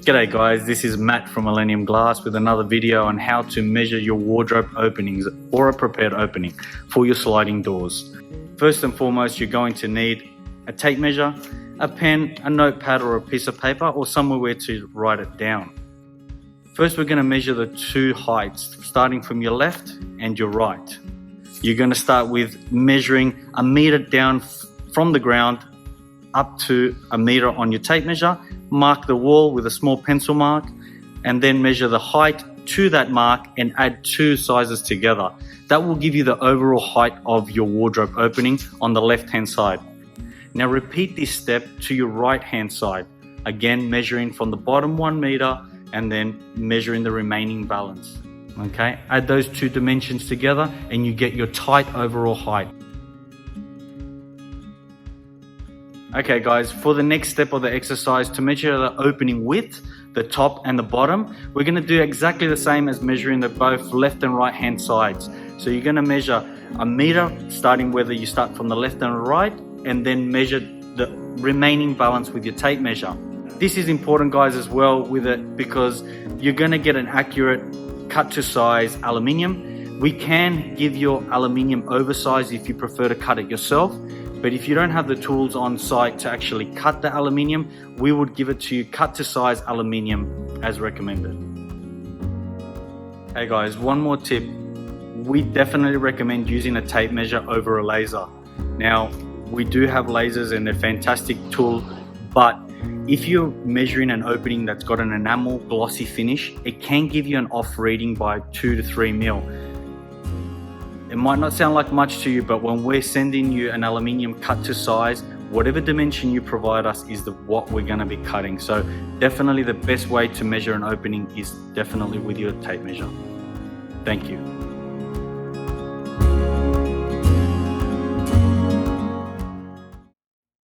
G'day guys, this is Matt from Millennium Glass with another video on how to measure your wardrobe openings or a prepared opening for your sliding doors. First and foremost, you're going to need a tape measure, a pen, a notepad or a piece of paper or somewhere where to write it down. First, we're going to measure the two heights, starting from your left and your right. You're going to start with measuring a meter down from the ground up to a meter on your tape measure. Mark the wall with a small pencil mark and then measure the height to that mark and add two sizes together. That will give you the overall height of your wardrobe opening on the left hand side. Now repeat this step to your right hand side, again measuring from the bottom 1 meter and then measuring the remaining balance. Okay, add those two dimensions together and you get your tight overall height. Okay guys, for the next step of the exercise, to measure the opening width, the top and the bottom, we're going to do exactly the same as measuring the both left and right hand sides. So you're going to measure a meter, starting whether you start from the left and right, and then measure the remaining balance with your tape measure. This is important guys as well with it because you're going to get an accurate cut to size aluminium. We can give your aluminium oversized if you prefer to cut it yourself. But if you don't have the tools on site to actually cut the aluminium, we would give it to you cut to size aluminium as recommended. Hey guys, one more tip. We definitely recommend using a tape measure over a laser. Now, we do have lasers and they're a fantastic tool, but if you're measuring an opening that's got an enamel glossy finish, it can give you an off reading by 2 to 3 mil. It might not sound like much to you, but when we're sending you an aluminium cut to size, whatever dimension you provide us is what we're going to be cutting. So definitely the best way to measure an opening is definitely with your tape measure. Thank you.